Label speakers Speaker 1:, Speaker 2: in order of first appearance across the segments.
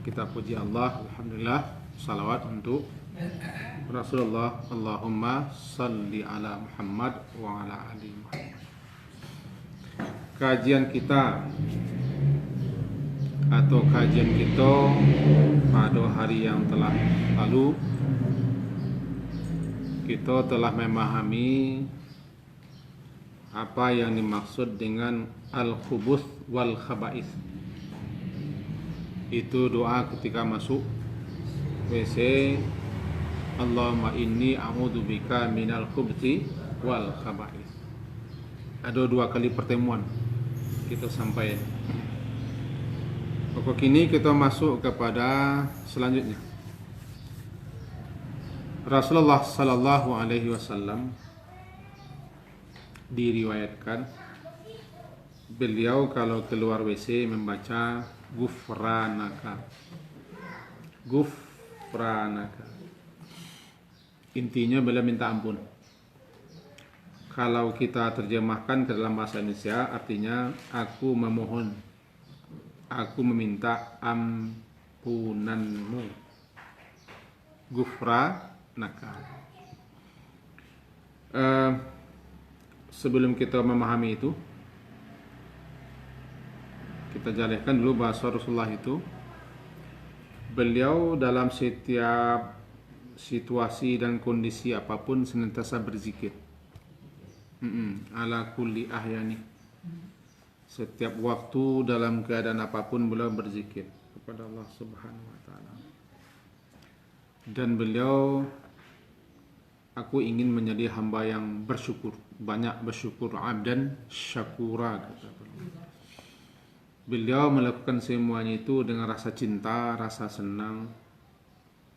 Speaker 1: Kita puji Allah, alhamdulillah, salawat untuk Rasulullah. Allahumma salli ala Muhammad wa ala ali Muhammad. Kajian kita atau kajian kita pada hari yang telah lalu, kita telah memahami apa yang dimaksud dengan al-khubuth wal khaba'ith. Itu doa ketika masuk WC, Allahumma inni a'udzubika minal khubuthi wal khaba'ith. Ada 2 kali pertemuan kita sampai. Pokok kini kita masuk kepada selanjutnya. Rasulullah sallallahu alaihi wasallam diriwayatkan beliau kalau keluar WC membaca Gufranaka. Gufranaka. Intinya beliau minta ampun. Kalau kita terjemahkan ke dalam bahasa Indonesia artinya aku memohon, aku meminta ampunanmu. Gufranaka. Sebelum kita memahami itu, kita jelaskan dulu bahasa Rasulullah itu, beliau dalam setiap situasi dan kondisi apapun senantiasa berzikir. Ala kulli ahyani. Setiap waktu dalam keadaan apapun beliau berzikir kepada Allah Subhanahu wa taala. Dan beliau, aku ingin menjadi hamba yang bersyukur, banyak bersyukur, abdan syakura kata beliau. Beliau melakukan semuanya itu dengan rasa cinta, rasa senang,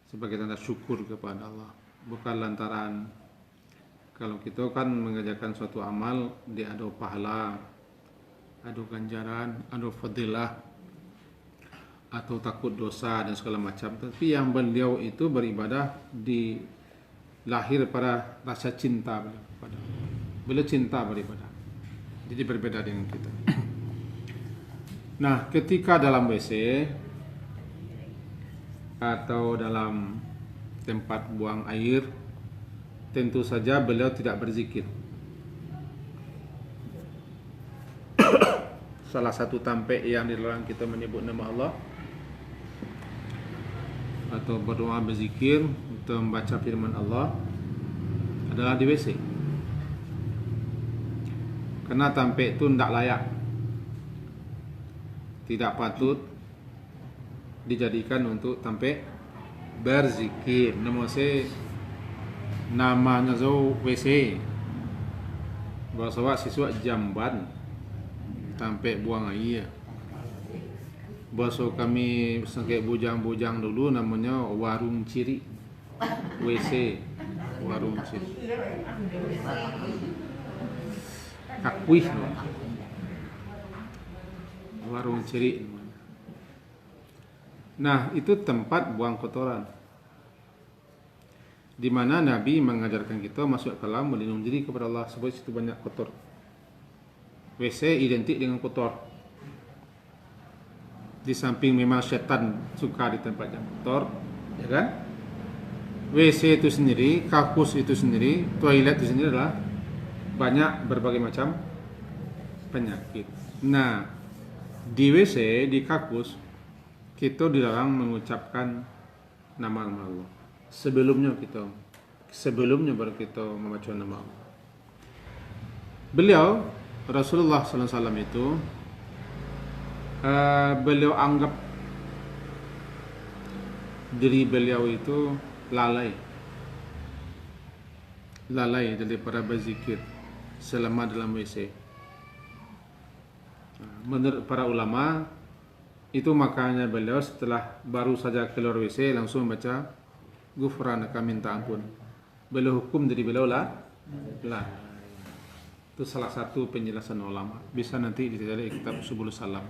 Speaker 1: sebagai tanda syukur kepada Allah. Bukan lantaran kalau kita kan mengerjakan suatu amal, dia ada pahala, ada ganjaran, ada fadilah, atau takut dosa dan segala macam. Tapi yang beliau itu beribadah lahir pada rasa cinta beliau kepada Allah. Beliau cinta beribadah. Jadi berbeda dengan kita. Nah, ketika dalam WC atau dalam tempat buang air, tentu saja beliau tidak berzikir. Salah satu tempat yang dilarang kita menyebut nama Allah atau berdoa berzikir atau membaca firman Allah adalah di WC. Karena tempat itu tidak layak, tidak patut dijadikan untuk tempat berzikir. Namanya zo WC. Bahasa siswa jamban, tempat buang air. Bahasa kami sangkai bujang-bujang dulu namanya warung ciri. WC, warung ciri. Kakuih, warung ciri. Nah, itu tempat buang kotoran, di mana Nabi mengajarkan kita masuk ke dalam melindungi diri kepada Allah sebab situ banyak kotor. WC identik dengan kotor. Di samping memang setan suka di tempat yang kotor, ya kan? WC itu sendiri, kakus itu sendiri, toilet itu sendiri adalah banyak berbagai macam penyakit. Nah, di WC, di kakus, kita dilarang mengucapkan nama-nama Allah. Sebelumnya baru kita membaca nama Allah. Beliau Rasulullah SAW itu beliau anggap diri beliau itu lalai daripada berzikir selama dalam WC. Menurut para ulama itu makanya beliau setelah baru saja keluar WC langsung baca Gufranaka, minta ampun. Beliau hukum dari beliau lah. Itu salah satu penjelasan ulama. Bisa nanti dicari kitab Subul Salam.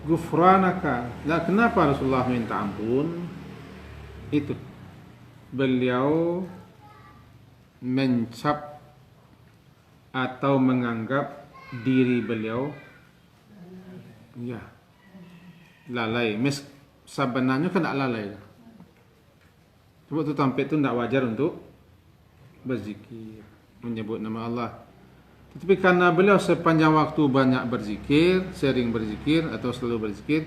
Speaker 1: Gufranaka. Nah, kenapa Rasulullah minta ampun? Itu beliau mencap atau menganggap diri beliau lalai. Sebenarnya kan tak lalai. Sebab tu tampil tu tak wajar untuk berzikir, menyebut nama Allah. Tetapi karena beliau sepanjang waktu banyak berzikir, sering berzikir atau selalu berzikir,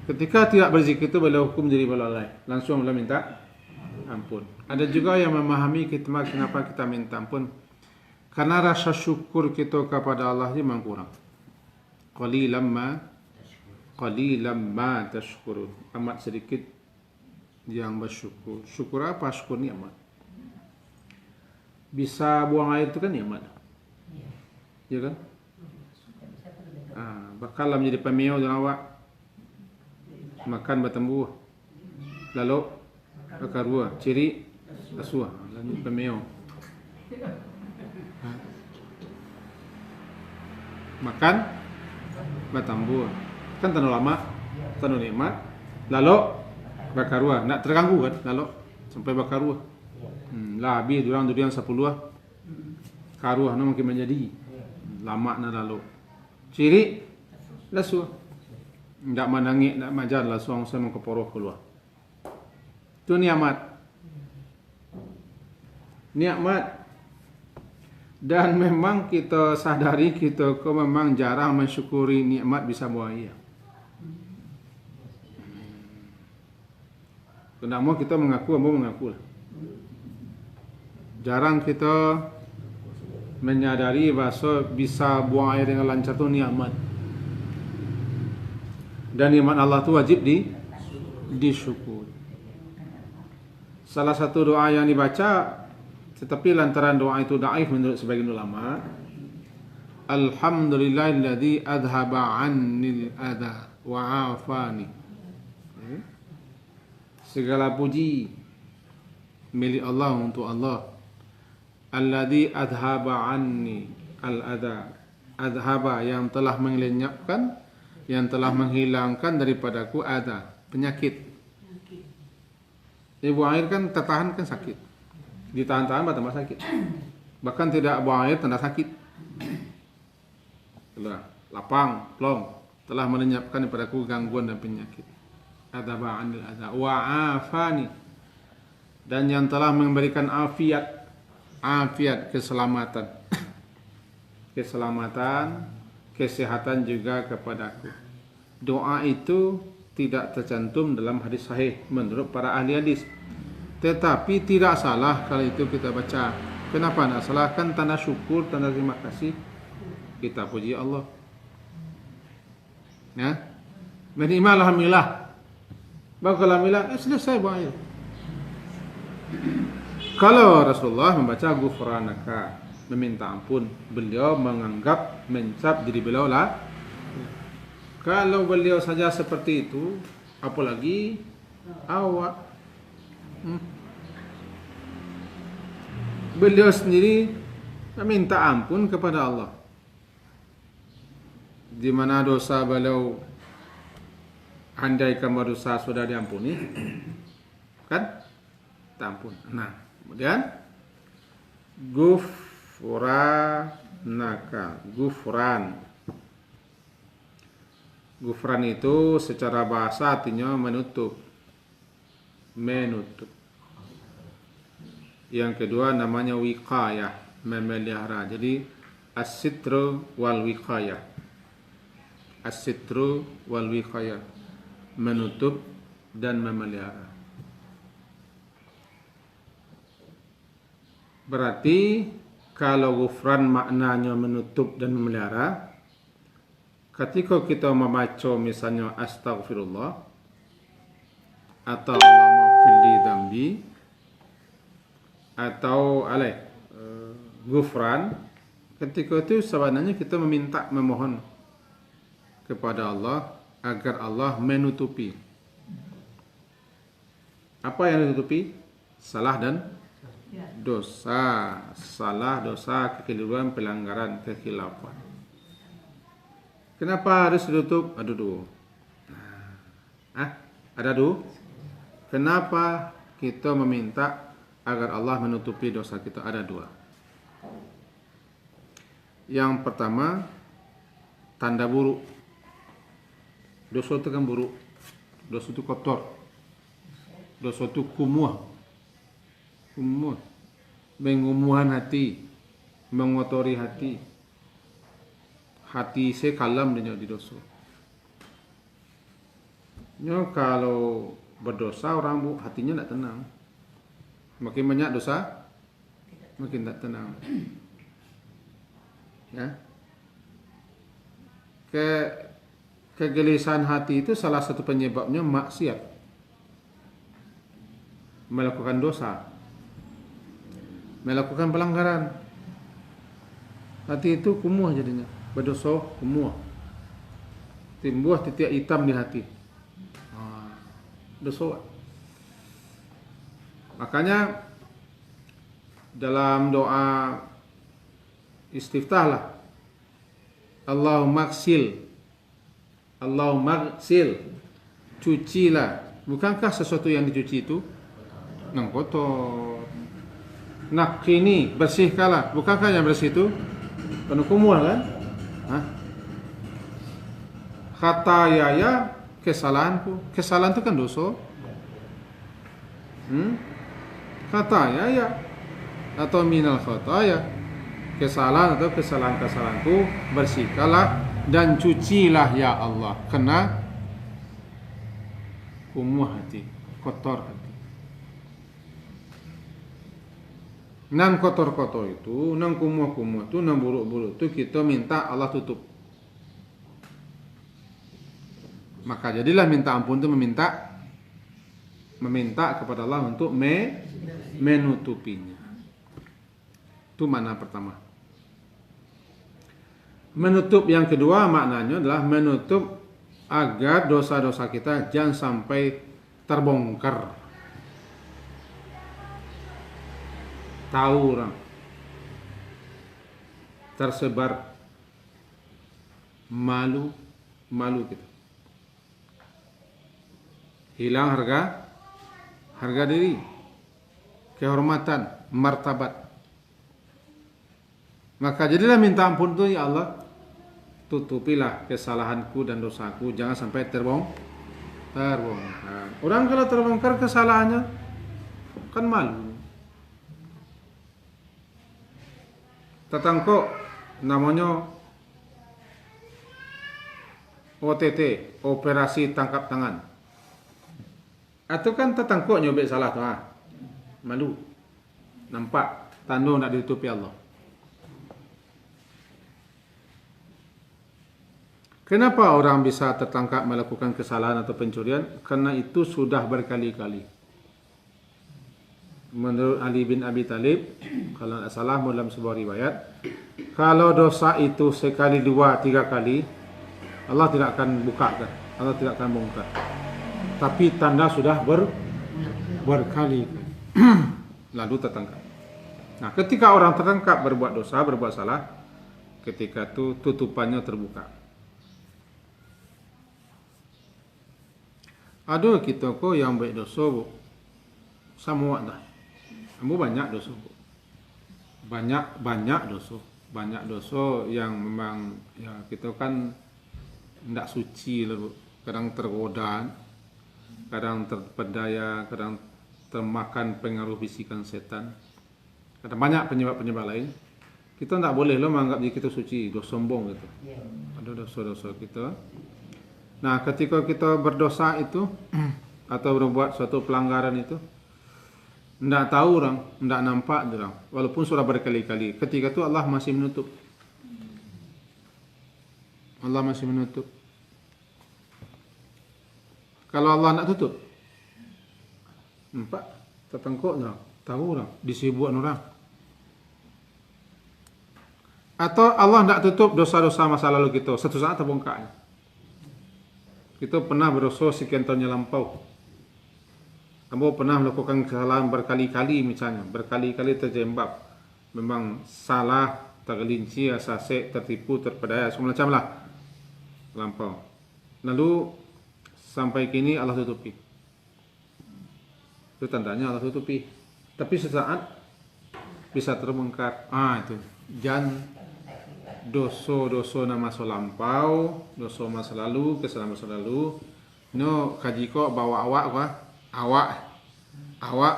Speaker 1: ketika tidak berzikir itu beliau hukum jadi lalai. Langsung beliau minta ampun. Ada juga yang memahami kenapa kita minta ampun. Karena rasa syukur kita kepada Allah memang kurang. Qalilan ma tashkurun. Amat sedikit yang bersyukur. Syukur apa? Syukur nikmat. Bisa buang air itu kan nikmat. Ya kan? Bakal menjadi pemiau dan awak. Makan bertembuh. Lalu berkarua. Ciri asuah. Lalu pemiau. Makan bertambuh. Kan tanah lama, tanah nikmat. Lalu berkarua. Nak terganggu kan? Lalu sampai berkarua. Lah habis durang 10 karuah nak makin menjadi lama na lalu. Ciri lasu. Ndak menangik, ndak majar langsung saya mengkeporoh keluar. Itu nikmat. Dan memang kita sadari kita kok memang jarang mensyukuri nikmat bisa buaya. Kenapa kita mengaku lah. Jarang kita menyadari bahasa bisa buang air dengan lancar itu nikmat. Dan nikmat Allah itu wajib disyukuri. Salah satu doa yang dibaca, tetapi lantaran doa itu dhaif menurut sebagian ulama, Alhamdulillahilladzi adhaba 'annil adha wa 'afani. Segala puji milik Allah untuk Allah. Alladzi adhaba 'anni al-adha. Adhaba yang telah melenyapkan, yang telah menghilangkan daripadaku adha, penyakit. Buang air kan tertahan kan sakit. Ditahan-tahan tambah sakit. Bahkan tidak buang air tanda sakit. Telah lapang, plong, telah melenyapkan daripada aku gangguan dan penyakit. Adhaba 'anil adha wa 'afani. Dan yang telah memberikan afiat, keselamatan. Kesehatan juga kepadaku. Doa itu tidak tercantum dalam hadis sahih menurut para ahli hadis. Tetapi tidak salah kalau itu kita baca. Kenapa tidak salah? Kan tanda syukur, tanda terima kasih. Kita puji Allah. Ya. Menerima alhamdulillah. Baru alhamdulillah, selesai buang air. Kalau Rasulullah membaca ghufranaka, meminta ampun, beliau menganggap mencap diri beliau lah. Kalau beliau saja seperti itu, apalagi awak. Beliau sendiri meminta ampun kepada Allah. Di mana dosa beliau, andaikan dosa sudah diampuni, kan? Ampun. Nah, kemudian ghufranaka, Gufran itu secara bahasa artinya menutup. Yang kedua namanya wiqayah, memelihara. Jadi as-sitru wal wiqayah. As-sitru wal wiqayah, menutup dan memelihara. Berarti kalau ghufran maknanya menutup dan memelihara, ketika kita membaca misalnya astaghfirullah atau Allahumma fili dambi atau ghufran, ketika itu sebenarnya kita memohon kepada Allah agar Allah menutupi. Apa yang ditutupi? Salah dan dosa. Salah, dosa, kekeliruan, pelanggaran, kekhilafan. Kenapa harus ditutup? Ada dua. Ada dua. Kenapa kita meminta agar Allah menutupi dosa kita? Ada dua. Yang pertama, tanda buruk. Dosa itu kan buruk. Dosa itu kotor. Dosa itu kumuh. Mengumuhan hati, mengotori hati. Hati saya kalam dengan di dosa. Kalau berdosa orang hatinya tidak tenang. Makin banyak dosa, makin tak tenang. Ya. Kegelisahan hati itu salah satu penyebabnya maksiat. Melakukan dosa. Melakukan pelanggaran. Hati itu kumuh jadinya. Berdosa kumuh. Timbul titik hitam di hati. Dosa. Makanya dalam doa istiftah lah, Allahumma ghsil, cucilah. Bukankah sesuatu yang dicuci itu yang kotor? Nakini, bersihkanlah. Bukankah yang bersih itu penuh kumuh kan? Khatayaya, kesalahanku. Kesalahan itu kan dosa. Khatayaya atau minal khataya, kesalahan atau kesalahanku, bersihkanlah dan cucilah ya Allah, kena kumuh hati, kotor hati. Nan kotor-kotor itu, nan kumuh-kumuh itu, nan buruk-buruk itu kita minta Allah tutup. Maka jadilah minta ampun itu meminta kepada Allah untuk menutupinya. Itu makna pertama. Menutup yang kedua maknanya adalah menutup agar dosa-dosa kita jangan sampai terbongkar. Tahu orang, tersebar, malu kita. Hilang harga diri, kehormatan, martabat. Maka jadilah minta ampun itu ya Allah, tutupilah kesalahanku dan dosaku, jangan sampai terbongkar. Orang kalau terbongkar kesalahannya kan malu. Tetangko namanya OTT, operasi tangkap tangan. Atau kan tetangko nyobek salah tuh, malu. Nampak tanda nak ditutupi Allah. Kenapa orang bisa tertangkap melakukan kesalahan atau pencurian? Karena itu sudah berkali-kali. Menurut Ali bin Abi Thalib, kalau tidak salah dalam sebuah riwayat, kalau dosa itu sekali, dua, tiga kali, Allah tidak akan bukakan, Allah tidak akan bongkar. Tapi tanda sudah berkali lalu tertangkap. Nah, ketika orang tertangkap berbuat dosa, berbuat salah, ketika itu tutupannya terbuka. Ada kita kok yang baik dosa, bu, sama dah. Kamu banyak dosa, bu. Banyak dosa yang memang ya kita kan tidak suci lah, bu. Kadang tergoda, kadang terpedaya, kadang termakan pengaruh bisikan setan. Ada banyak penyebab-penyebab lain. Kita tidak boleh loh menganggap diri kita suci, dosa sombong gitu. Ada dosa-dosa kita. Nah, ketika kita berdosa itu atau berbuat suatu pelanggaran itu, tidak tahu orang, tidak nampak orang, walaupun sudah berkali-kali. Ketika itu Allah masih menutup. Allah masih menutup. Kalau Allah nak tutup, nampak, tertengkok orang, tahu orang, disibukkan orang. Atau Allah tidak tutup dosa-dosa masa lalu kita, satu saat terbongkar. Kita pernah berdosa sekian tahun yang lampau. Kamu pernah melakukan kesalahan berkali-kali misalnya, berkali-kali terjembab. Memang salah, tergelinci, asasek, tertipu, terpedaya, semua macam lah. Lampau. Lalu sampai kini Allah tutupi. Itu tandanya Allah tutupi. Tapi sesaat bisa terbongkar. Itu. Jangan dosa-dosa masa lampau, dosa masa lalu, kesalahan masa lalu No kaji ko bawa awak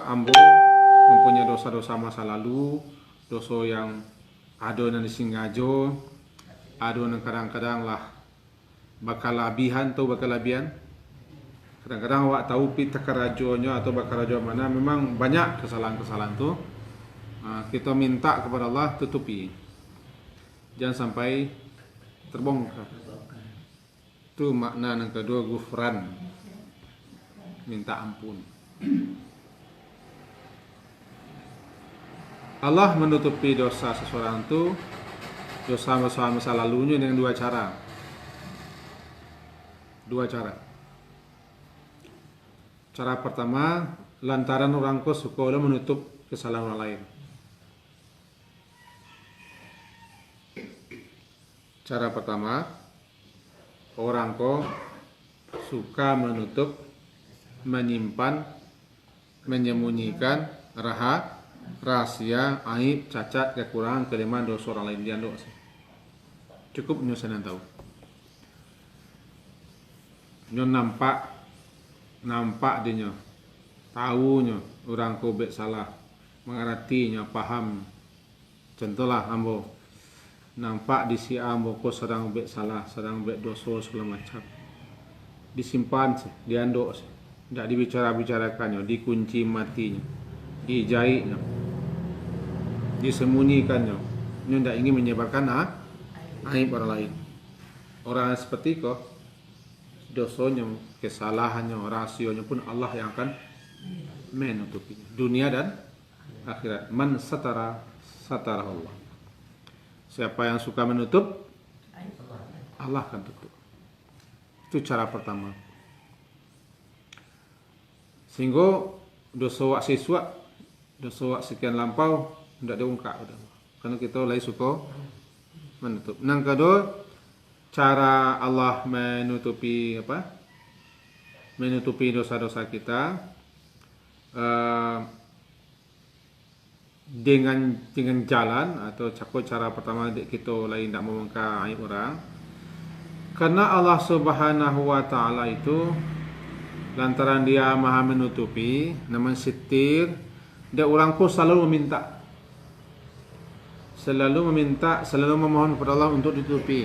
Speaker 1: ambo mempunyai dosa-dosa masa lalu, dosa yang ada yang disengaja, ada yang kadang-kadang lah bakal labihan. Kadang-kadang awak tahu pita kerajonya atau bakal rajo mana, memang banyak kesalahan-kesalahan tu. Kita minta kepada Allah tutupi, jangan sampai terbongkar. Itu makna yang kedua, gufran, minta ampun. Allah menutupi dosa seseorang itu, dosa masa lalunya, dengan dua cara. Cara pertama, lantaran orang ko suka menutup kesalahan orang lain. Cara pertama, orang ko suka menutup, menyimpan, menyembunyikan rahasia, aib, cacat, kekurangan, kelemahan, dosa orang lain. Dia dosa. Cukup nyusahan tahu. Nyo nampak dia, tahunya orang ko bet salah, mengertinya, paham. Contohlah ambo nampak di si ambo ko sedang bet salah, sedang bet dosa segala macam. Disimpan sih, diandok sih. Tidak dibicarakannya, dikunci matinya, dijahitnya, disembunyikannya. Ini tidak ingin menyebarkan aib orang lain. Orang seperti kau, dosanya, kesalahannya, rahasionya pun Allah yang akan menutupinya, dunia dan akhirat. Man satara Allah. Siapa yang suka menutup, Allah akan tutup. Itu cara pertama. Sehingga dosa wak siswa, dosa wak sekian lampau tidak diungkap, karena kita lagi suka menutup. Yang kedua, cara Allah menutupi dosa-dosa kita dengan jalan, atau cara pertama kita lain tidak membongkar aib orang. Karena Allah Subhanahu wa taala itu lantaran dia maha menutupi, namun sitir, dia orang pun selalu memohon kepada Allah untuk ditutupi.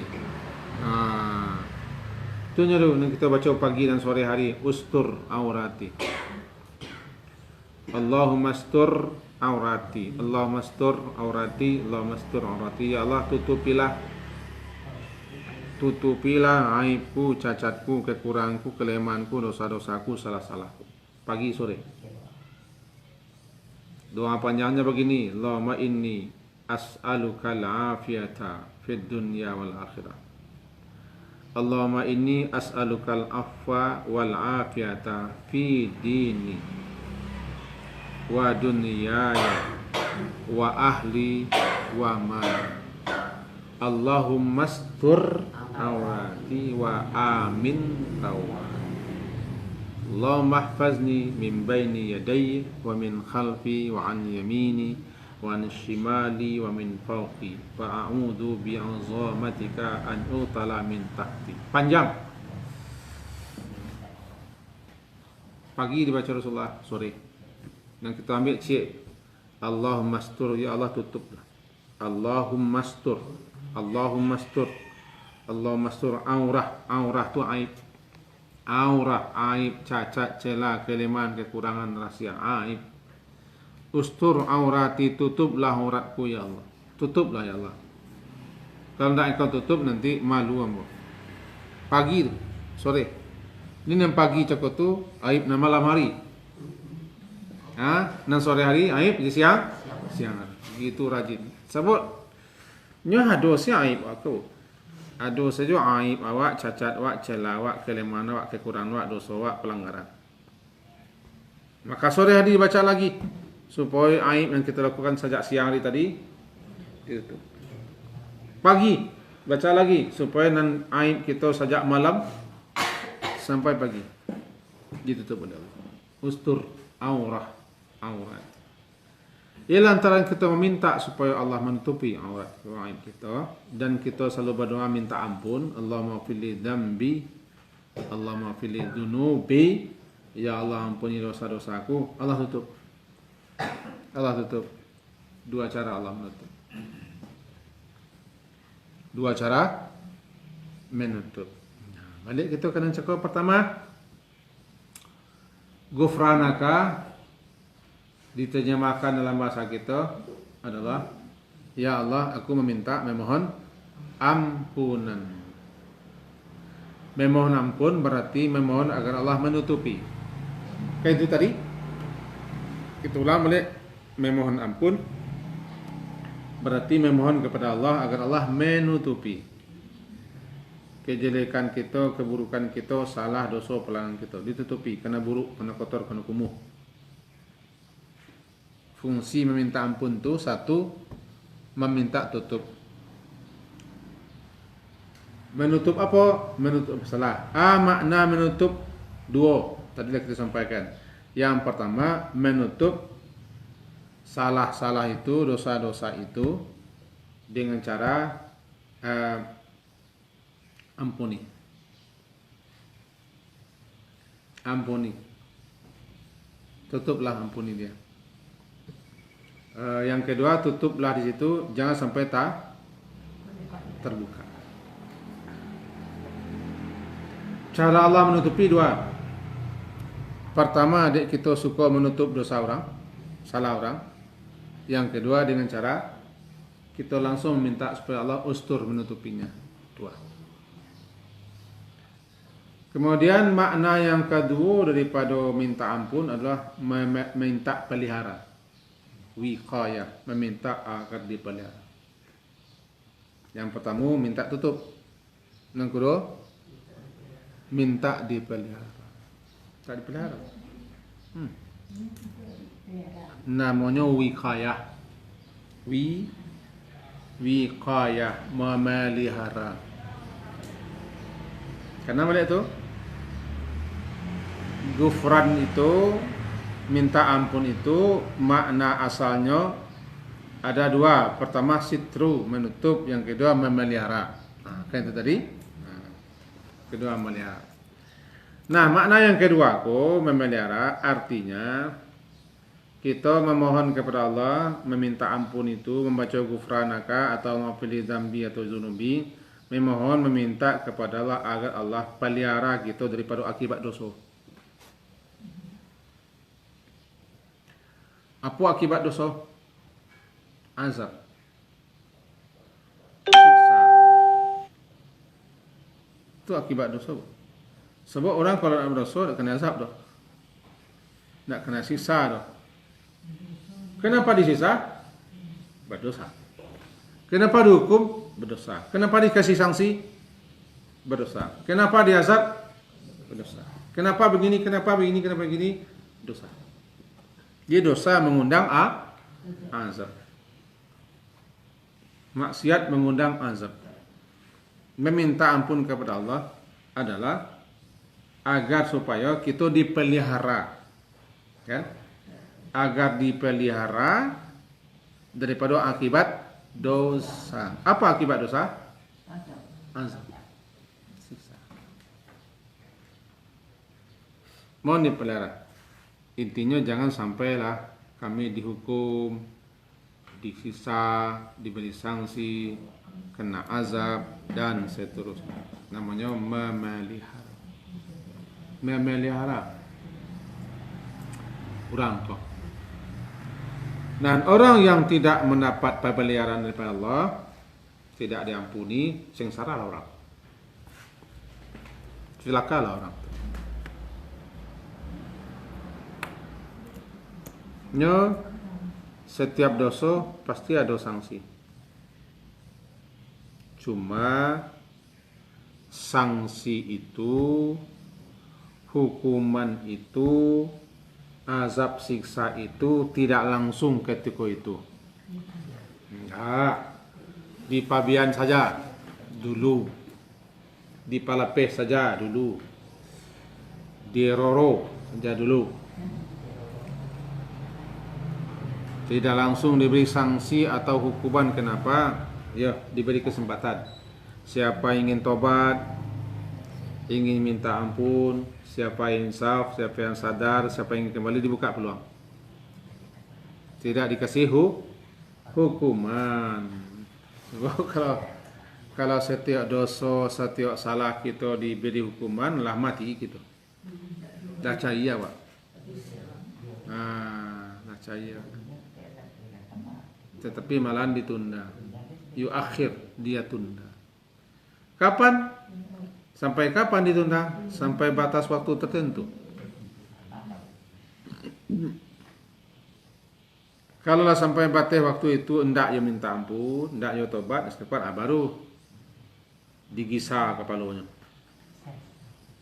Speaker 1: Itu dulu kita baca pagi dan sore hari, ustur aurati. Allahumma astur aurati, Allahumma astur aurati, Allahumma astur aurati. Ya Allah, tutupilah aibku, cacatku, kekuranganku, kelemahanku, dosa-dosaku, salah-salahku. Pagi sore. Doa panjangnya begini, Allahumma inni as'aluka al-afiyata fid dunya wal akhirah. Allahumma inni as'aluka al-afwa wal afiyata fi dini wa dunyaya wa ahli wa mali. Allahumma astur awrati wa amin rawati. Allahumma ihfazni min baini yadayya wa min khalfi wa an yamini wa an shimali wa min fawqi wa a'udzu bi'azamatika an utala min tahti. Panjang. Pagi dibaca Rasulullah, sore. Dan kita ambil cik, Allahumma astur, ya Allah tutuplah. Allahumma astur, Allahumma astur, Allahumma astur aurah tu aib. Aurah, aib, cacat, celah, kelemahan, kekurangan, rahasia, aib. Ustur aurati, tutuplah auratku ya Allah. Tutuplah ya Allah. Kalau tidak engkau tutup nanti malu ambo. Pagi tu, sore. Ini yang pagi cakap tu aib nama malam hari. Nan sore hari aib di siang hari. Gitu rajin. Sebut nyo dosa aib aku. Ada saja aib awak, cacat awak, celah awak, kelemahan awak, kekurangan awak, dosa awak, pelanggaran. Maka sore hari dibaca lagi supaya aib yang kita lakukan sejak siang hari tadi ditutup. Pagi baca lagi supaya nan aib kita sejak malam sampai pagi ditutup oleh Allah. Ustur aurat. Ialah antara kita meminta supaya Allah menutupi aurat aib kita, dan kita selalu berdoa minta ampun. Allahumma fili dzambi Allahumma fili dzunubi, ya Allah ampuni dosa-dosaku. Allah tutup. Allah tutup. Dua cara Allah menutup. Dua cara menutup. Balik kita kena cakap pertama, Ghufranaka diterjemahkan dalam bahasa kita adalah, ya Allah, aku memohon ampunan. Memohon ampun berarti memohon agar Allah menutupi. Kayak itu tadi. Kita ulang balik, memohon ampun berarti memohon kepada Allah agar Allah menutupi kejelekan kita, keburukan kita, salah, dosa, pelanggaran kita, ditutupi, kena buruk, kena kotor, kena kumuh. Fungsi meminta ampun itu satu, meminta tutup. Menutup apa? Menutup salah. Makna menutup dua, tadi kita sampaikan. Yang pertama, menutup salah-salah itu, dosa-dosa itu dengan cara ampuni. Tutuplah, ampuni dia. Yang kedua, tutuplah di situ, jangan sampai terbuka. Cara Allah menutupi dua. Pertama, adik kita suka menutup dosa orang, salah orang. Yang kedua, dengan cara kita langsung minta supaya Allah ustur menutupinya. Dua. Kemudian makna yang kedua daripada minta ampun adalah meminta pelihara. Wiqayah, meminta agar dipelihara. Yang pertama minta tutup. Yang kedua minta dipelihara. Tak dipelihara. Namanya wiqayah. Wiqayah, memelihara. Kenapa dia itu? Ghufran itu, minta ampun itu, makna asalnya ada dua. Pertama sitru, menutup. Yang kedua memelihara. Kan itu tadi. Kedua memelihara. Nah, makna yang kedua memelihara artinya kita memohon kepada Allah, meminta ampun itu, membaca Ghufranaka atau mafili dzambi atau zunubi, memohon, meminta kepada Allah agar Allah pelihara kita daripada akibat dosa. Apa akibat dosa? Azab. Siksa. Itu akibat dosa. Sebab orang kalau nak berdosa nak kena azab dah. Nak kena siksa dah. Kenapa disiksa? Berdosa. Kenapa dihukum? Berdosa. Kenapa dikasih sanksi? Berdosa. Kenapa diazab? Berdosa. Kenapa begini? Kenapa begini? Kenapa begini? Dosa. Dia dosa mengundang azab. Maksiat mengundang azab. Meminta ampun kepada Allah adalah agar supaya kita dipelihara, kan? Agar dipelihara daripada akibat dosa. Apa akibat dosa? Azab. Siksa. Mohon dipelihara. Intinya jangan sampailah kami dihukum, disiksa, diberi sanksi, kena azab dan seterusnya. Namanya memelihara. Memelihara orang tu. Dan orang yang tidak mendapat pemeliharaan daripada Allah, tidak diampuni, sengsaralah orang. Celakalah orang. Setiap dosa pasti ada sanksi. Cuma sanksi itu, hukuman itu, azab siksa itu tidak langsung ketika itu. Enggak. Di pabian saja dulu. Di palapeh saja dulu. Di roro saja dulu. Tidak langsung diberi sanksi atau hukuman. Kenapa? Ya, diberi kesempatan. Siapa ingin tobat, ingin minta ampun, siapa yang insaf, siapa yang sadar, siapa yang ingin kembali, dibuka peluang. Tidak dikasih hukuman. Kalau setiap dosa, setiap salah kita diberi hukuman, lah mati kita. Dah cahaya, Pak. Dah cahaya. Tetapi malahan ditunda. Akhir dia tunda. Kapan? Sampai kapan ditunda? Sampai batas waktu tertentu. Kalaulah sampai batas waktu itu hendak dia minta ampun, hendak dia tobat, istighfar, baru digisa kepalanya.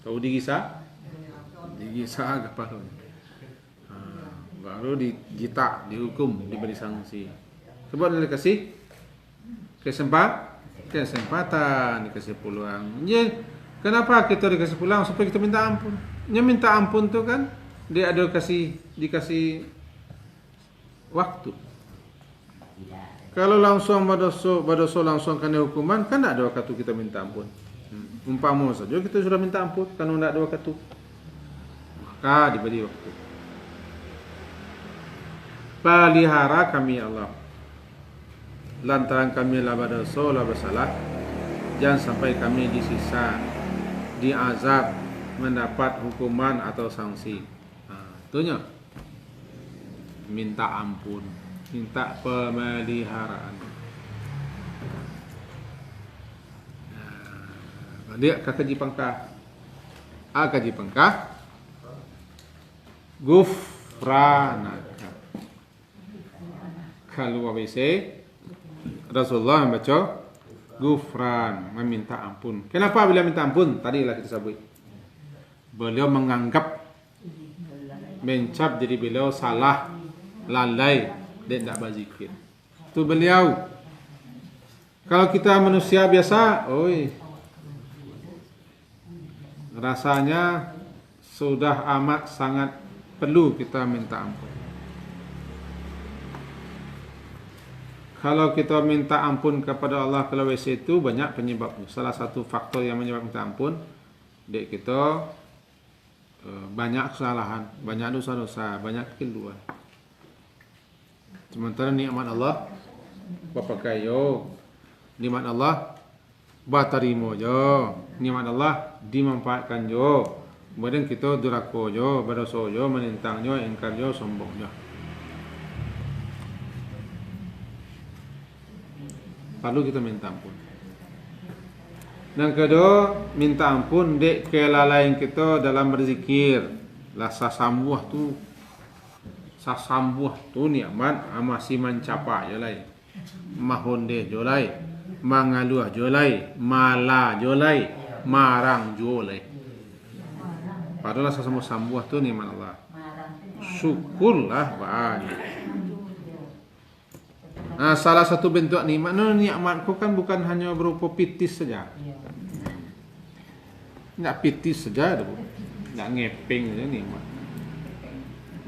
Speaker 1: Tahu digisa? Digisa kepalanya. Baru digita, dihukum, diberi sanksi. Sebab dia dikasih kesempatan, dikasih peluang. Kenapa kita dikasih peluang? Supaya kita minta ampun. Dia minta ampun tu kan, dia ada dikasih waktu. Kalau langsung berdosa langsung kena hukuman, kan tak ada waktu kita minta ampun. Umpama saja kita sudah minta ampun, kan tak ada waktu, maka diberi waktu. Pelihara kami Allah, lantaran kami lah berdosa, lah bersalah, jangan sampai kami disisa, diazab, mendapat hukuman atau sanksi. Itunya minta ampun, minta pemeliharaan. Dia kaji pangkah, kaji pangkah, gufranaka. Kalau WC Rasulullah membaca gufran, meminta ampun. Kenapa bila minta ampun? Tadilah kita sebut. Beliau menganggap mencap diri beliau salah, lalai dan tak berzikir. Itu beliau. Kalau kita manusia biasa, rasanya sudah amat sangat perlu kita minta ampun. Kalau kita minta ampun kepada Allah kalau WC itu banyak penyebabnya. Salah satu faktor yang menyebabkan minta ampun, dek kita banyak kesalahan, banyak dosa-dosa, banyak keluar. Sementara nikmat Allah pakai yo, nikmat Allah batarimo jo, nikmat Allah dimanfaatkan jo. Kemudian kita duraka jo, berdosa jo, menentang jo, ingkar jo, sombong jo. Perlu kita minta ampun. Dan kedua, minta ampun dek kelalaian kita dalam berzikir. Lah sasambuh tu nikmat masih mencapai jolai. Mahonde jolai, mangaluah jolai, mala jolai, marang jolai. Padahal sasambuh tu nikmat Allah. Syukurlah banyak. Salah satu bentuk nikmatku kan bukan hanya berupa pitis saja. Tidak pitis saja, tidak ngeping saja nikmat.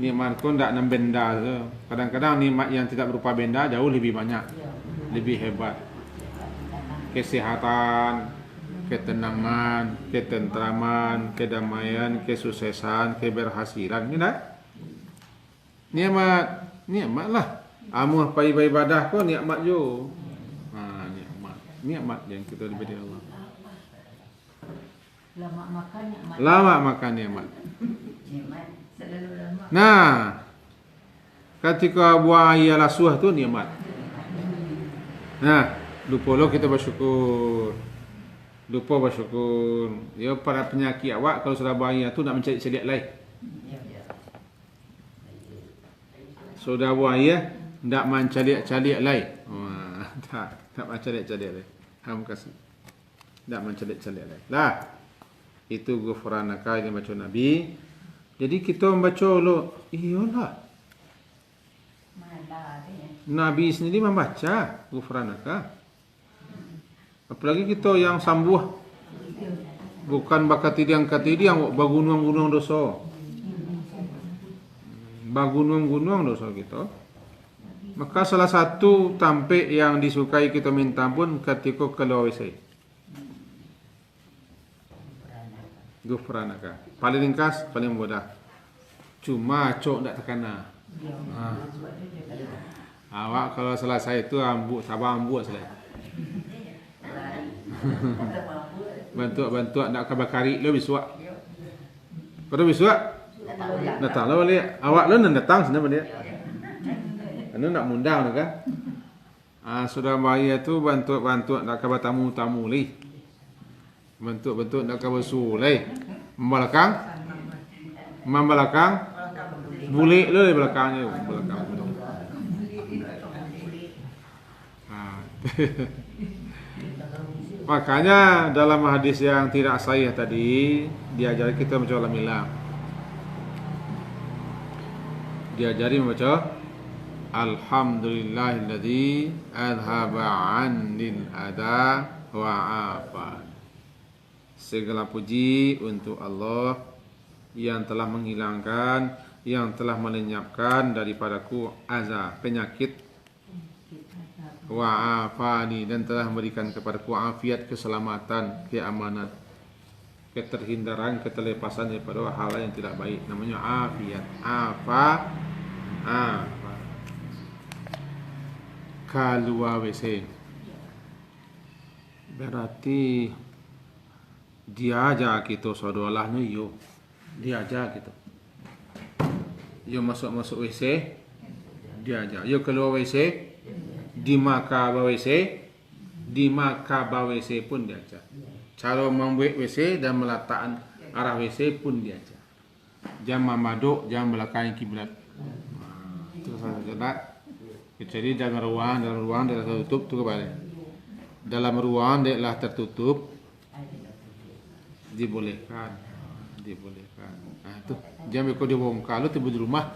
Speaker 1: Nikmatku tidak enam benda saja. Kadang-kadang nikmat yang tidak berupa benda jauh lebih banyak, lebih hebat. Kesehatan, ketenangan, ketentraman, kedamaian, kesuksesan, keberhasilan. Ini dah nikmat lah. Amuh pai ibadah ko nikmat jo. Nikmat yang kita diberi Allah. Lama makan nikmat. Nah, ketika buah ayah lasuh tu nikmat. Nah, lupa lo kita bersyukur. Ya para penyakit awak kalau sudah buah ayah tu nak mencari celiak lain. Sudah buah ayah tak mencaliak-caliak lain. Tak mencaliak-caliak lain. Kasih. Tak mencaliak-caliak lain. Lah. Itu gufranaka yang baca Nabi. Jadi kita membaca lo, iyalah. Nabi sendiri membaca gufranaka. Apalagi kita yang sambuh. Bukan bakatidiang bagunung-gunung dosa. Bagunung-gunung dosa kita. Maka salah satu tampik yang disukai kita minta ampun ketika keluar WC. Ghufranaka. Paling ringkas, paling mudah. Cuma cok tak terkena. Awak kalau selesai itu sabar ambuk selesai. Bantu nak kabakari lo biswa. Kalau biswa datang lo balik. Awak lo nak datang sana balik. Anu nak mundang kan? Sudah bahaya tu bantu nak kabar tamu li. Bantu nak kabar sulai. Membelakang. Buli lo di belakangnya, belakang. Makanya dalam hadis yang tidak sahih tadi diajari kita membaca alhamdulillah. Diajari membaca alhamdulillahilladzi adhaba 'annil adha wa 'afa. Segala puji untuk Allah yang telah menghilangkan, yang telah melenyapkan daripadaku azab, penyakit, wa afani, dan telah memberikan kepadaku afiat, keselamatan, keamanan, keterhindaran, ketelepasan daripada hal yang tidak baik. Namanya afiat. Afa. Kalua WC. Berarti diajak kita saudarlah yo. Diajak kita. Yo masuk WC, diajak. Yo keluar WC, di makabah WC pun diajar. Cara membuat WC dan meletakkan arah WC pun diajar. Jangan memaduk, jangan belakangi kiblat. Itu saja. Jadi dalam ruang dia tertutup tu kembali. Dalam ruang dia lah tertutup, dibolehkan. Tu jangan kau dibongkar lu tiba di rumah.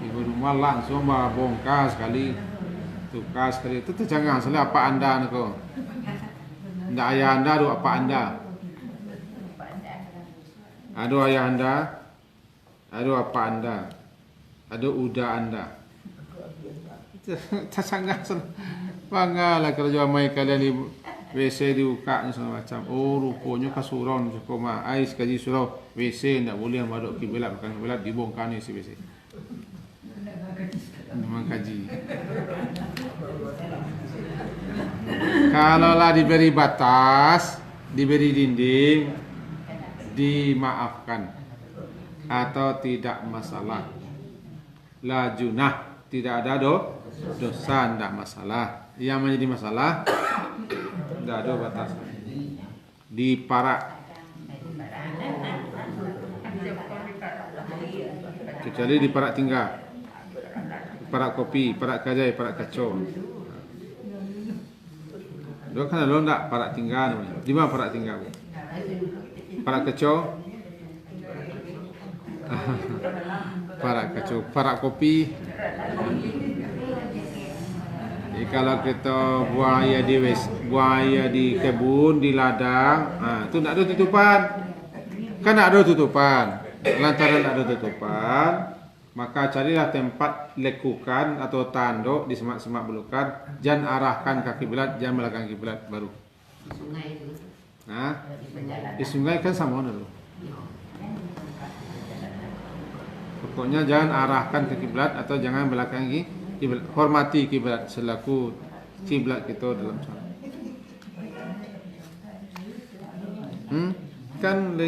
Speaker 1: Ibu rumah langsung bongkar sekali, tukar sekali. Itu jangan salah apa anda ni kau. Ndak ayah anda, ada apa anda? Ada ayah anda, ada apa anda, ada uda anda. Sangat banggalah kalau jual mai kalian di WC dibuka segala macam. Oh rupanya kasuron koma ais kaji surau WC ndak boleh maduk kiblat, bukan kiblat dibongkar ni si WC. Memang kaji. Kalaulah diberi batas, diberi dinding, dimaafkan atau tidak masalah. La junah, tidak ada dosa, tidak masalah. Yang menjadi masalah tidak ada batas. Diparak. Kecuali diparak tinggal. Parak kopi, parak kajai, parak kacau. Dua kan lo ndak parak tinggal namanya. Di mana parak tinggal? Parak kacau. Parak kacau, parak kopi. Jadi kalau kita buaya di kebun, di ladang, itu ndak ada tutupan. Kan ndak ada tutupan. Lantaran ndak ada tutupan, maka carilah tempat lekukan atau tanduk di semak-semak belukar, jangan arahkan kaki kiblat, jangan belakang kiblat baru.
Speaker 2: Sungai itu.
Speaker 1: Di sungai kan sama dulu. Pokoknya jangan arahkan ke kiblat atau jangan belakangi kiblat. Hormati kiblat selaku kiblat kita dalam salat. Kan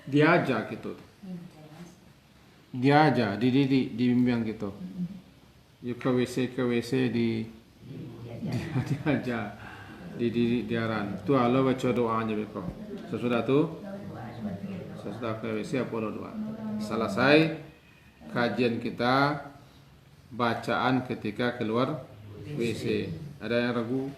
Speaker 1: diajar gitu. Diajar, dididik, dibimbing gitu. Yuk ke WC diajar, dididik, diaran. Tu Allah baca doanya beko. Sesudah ke WC apa doa. Selesai kajian kita, bacaan ketika keluar WC. Ada yang ragu?